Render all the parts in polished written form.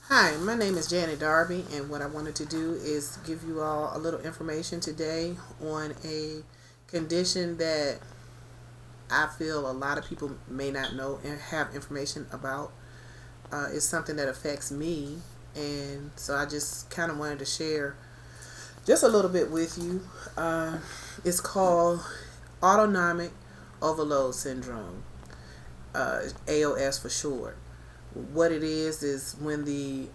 Hi, my name is Janet Darby, and what I wanted to do is give you all a little information today on a condition that I feel a lot of people may not know and have information about. It's something that affects me, and so I just kind of wanted to share just a little bit with you. It's called autonomic overload syndrome, AOS for short. What it is when the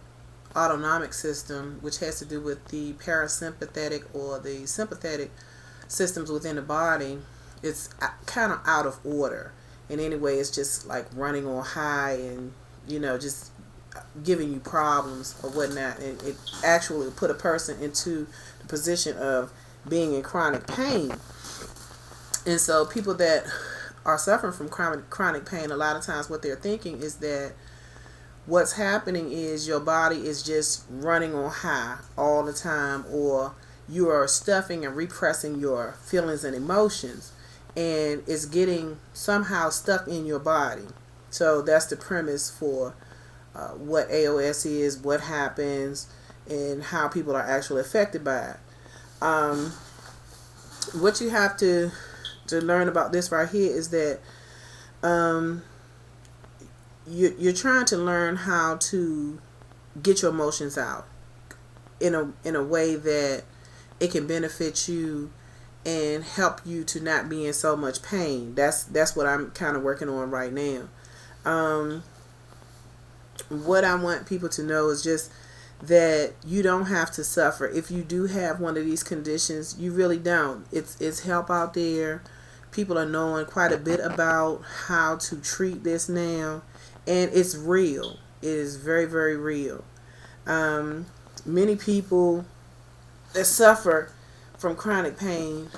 autonomic system, which has to do with the parasympathetic or the sympathetic systems within the body, it's kind of out of order. And anyway, it's just like running on high and, just giving you problems or whatnot. And it actually put a person into the position of being in chronic pain. And so people that are suffering from chronic pain, a lot of times what they're thinking is that what's happening is your body is just running on high all the time, or you are stuffing and repressing your feelings and emotions, and it's getting somehow stuck in your body. So that's the premise for what AOS is, what happens, and how people are actually affected by it. What you have to learn about this right here is that you're trying to learn how to get your emotions out in a way that it can benefit you and help you to not be in so much pain. That's what I'm kind of working on right now. What I want people to know is just that you don't have to suffer. If you do have one of these conditions, you really don't. It's help out there. People are knowing quite a bit about how to treat this now, and it's real. It is very, very real. Many people that suffer from chronic pain,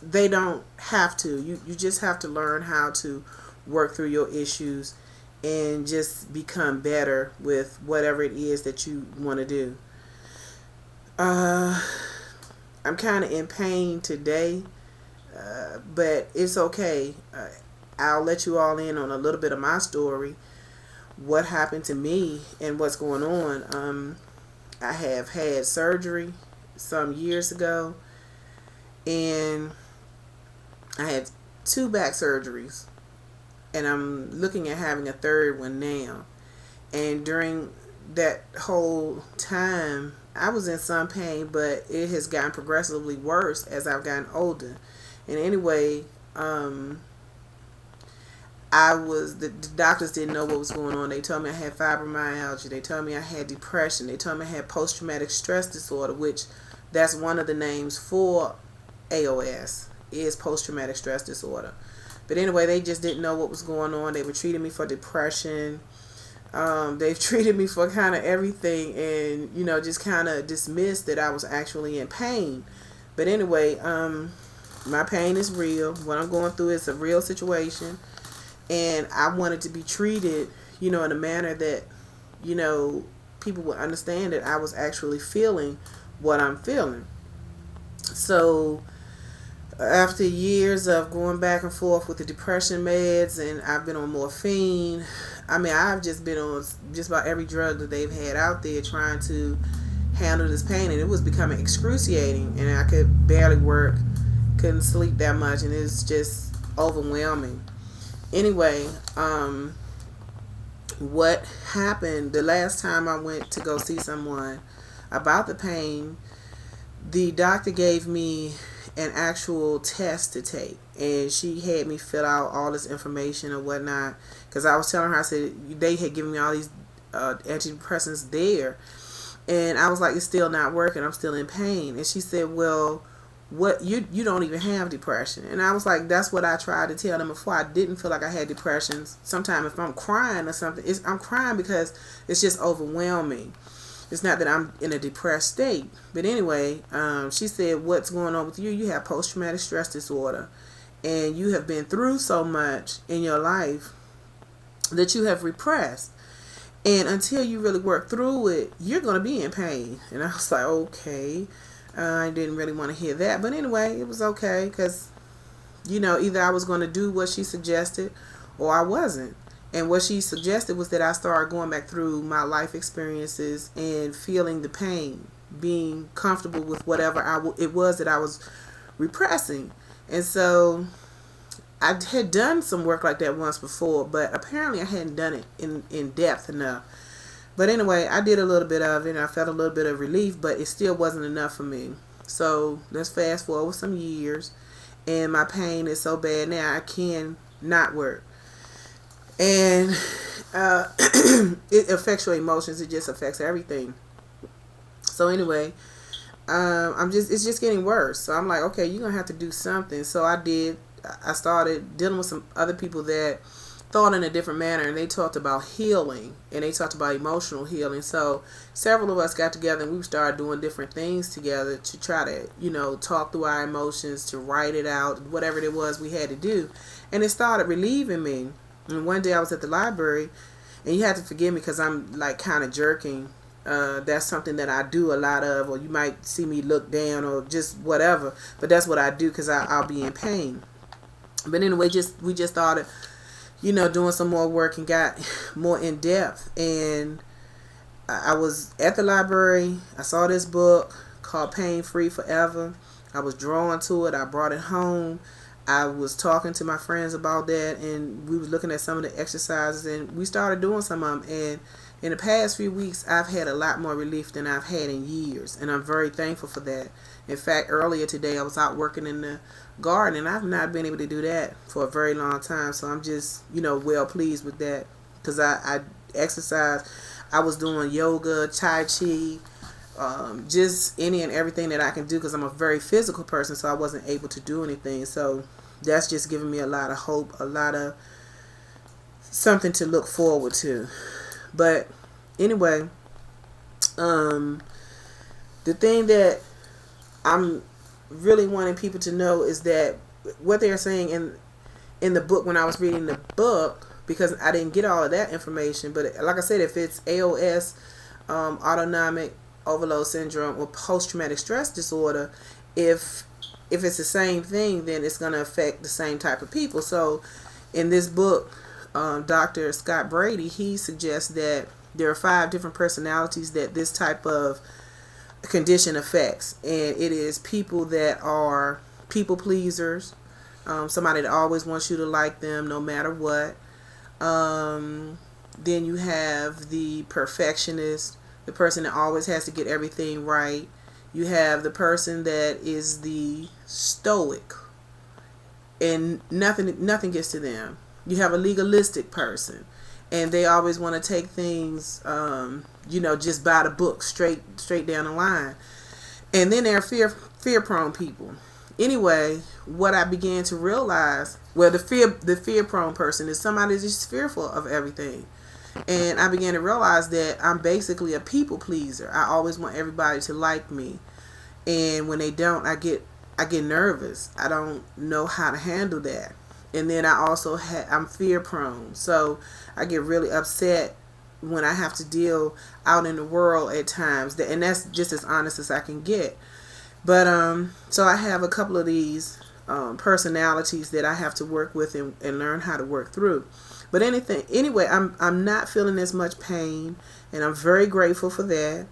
they don't have to. You just have to learn how to work through your issues and just become better with whatever it is that you want to do. I'm kind of in pain today, but it's okay. I'll let you all in on a little bit of my story, what happened to me and what's going on. I have had surgery some years ago, and I had 2 back surgeries, and I'm looking at having a third one now. And during that whole time, I was in some pain, but it has gotten progressively worse as I've gotten older. And anyway, the doctors didn't know what was going on. They told me I had fibromyalgia. They told me I had depression. They told me I had post-traumatic stress disorder, which that's one of the names for AOS, is post-traumatic stress disorder. But anyway, they just didn't know what was going on. They were treating me for depression. They've treated me for kind of everything, and just kind of dismissed that I was actually in pain. But anyway, my pain is real. What I'm going through is a real situation, and I wanted to be treated, in a manner that, people would understand that I was actually feeling what I'm feeling. So after years of going back and forth with the depression meds, and I've been on morphine. I've just been on just about every drug that they've had out there trying to handle this pain, and it was becoming excruciating, and I could barely work, couldn't sleep that much, and it's just overwhelming. Anyway, what happened the last time I went to go see someone about the pain, the doctor gave me an actual test to take, and she had me fill out all this information or whatnot, because I was telling her, I said they had given me all these antidepressants there, and I was like, it's still not working, I'm still in pain. And she said, well, what, you don't even have depression. And I was like, that's what I tried to tell them before. I didn't feel like I had depression. Sometimes if I'm crying or something, I'm crying because it's just overwhelming. It's not that I'm in a depressed state. But anyway, she said, what's going on with you? You have post-traumatic stress disorder, and you have been through so much in your life that you have repressed. And until you really work through it, you're going to be in pain. And I was like, okay. I didn't really want to hear that. But anyway, it was okay, because, either I was going to do what she suggested or I wasn't. And what she suggested was that I start going back through my life experiences and feeling the pain, being comfortable with whatever it was that I was repressing. And so I had done some work like that once before, but apparently I hadn't done it in depth enough. But anyway, I did a little bit of it, and I felt a little bit of relief, but it still wasn't enough for me. So let's fast forward some years, and my pain is so bad now I can not work. And it affects your emotions. It just affects everything. So anyway, it's just getting worse. So I'm like, okay, you're gonna have to do something. So I started dealing with some other people that thought in a different manner, and they talked about healing, and they talked about emotional healing. So several of us got together, and we started doing different things together to try to, talk through our emotions, to write it out, whatever it was we had to do. And it started relieving me. And one day I was at the library, and you have to forgive me because I'm like kind of jerking. That's something that I do a lot of, or you might see me look down or just whatever. But that's what I do because I'll be in pain. But anyway, we just started, doing some more work and got more in depth. And I was at the library. I saw this book called Pain Free Forever. I was drawn to it. I brought it home. I was talking to my friends about that, and we was looking at some of the exercises, and we started doing some of them. And in the past few weeks, I've had a lot more relief than I've had in years, and I'm very thankful for that. In fact, earlier today, I was out working in the garden, and I've not been able to do that for a very long time. So I'm just, well pleased with that, because I exercise. I was doing yoga, Tai Chi, just any and everything that I can do, because I'm a very physical person, so I wasn't able to do anything. So that's just giving me a lot of hope, a lot of something to look forward to. But anyway, the thing that I'm really wanting people to know is that what they're saying in the book, when I was reading the book, because I didn't get all of that information, but like I said, if it's AOS, autonomic overload syndrome, or post-traumatic stress disorder, if it's the same thing, then it's going to affect the same type of people. So in this book, Dr. Scott Brady, he suggests that there are 5 different personalities that this type of condition affects, and it is people that are people pleasers, somebody that always wants you to like them no matter what. Then you have the perfectionist, the person that always has to get everything right. You have the person that is the stoic, and nothing gets to them. You have a legalistic person, and they always want to take things, just by the book, straight down the line. And then there are fear-prone people. Anyway, what I began to realize, the fear-prone person is somebody that's just fearful of everything. And I began to realize that I'm basically a people pleaser. I always want everybody to like me, and when they don't, I get nervous. I don't know how to handle that. And then I also I'm fear prone, so I get really upset when I have to deal out in the world at times. And that's just as honest as I can get. But so I have a couple of these personalities that I have to work with and learn how to work through. But anyway, I'm not feeling as much pain, and I'm very grateful for that.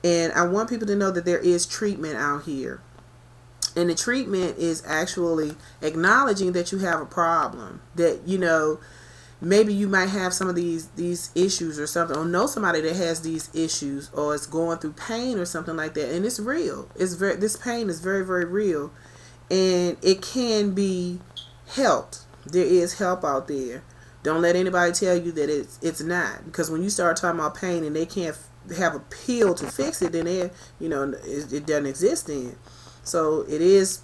And I want people to know that there is treatment out here. And the treatment is actually acknowledging that you have a problem, that, maybe you might have some of these issues or something, or know somebody that has these issues, or is going through pain or something like that. And it's real. This pain is very, very real, and it can be helped. There is help out there. Don't let anybody tell you that it's not, because when you start talking about pain and they can't have a pill to fix it, then it doesn't exist then. So it is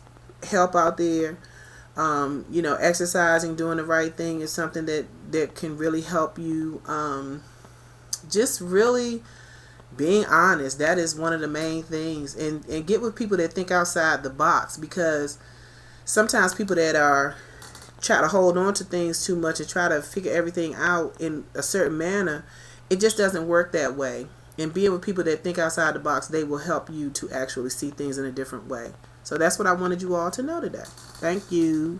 help out there. Exercising, doing the right thing is something that can really help you. Just really being honest, that is one of the main things. And get with people that think outside the box, because sometimes people that try to hold on to things too much and try to figure everything out in a certain manner, it just doesn't work that way. And being with people that think outside the box, they will help you to actually see things in a different way. So that's what I wanted you all to know today. Thank you.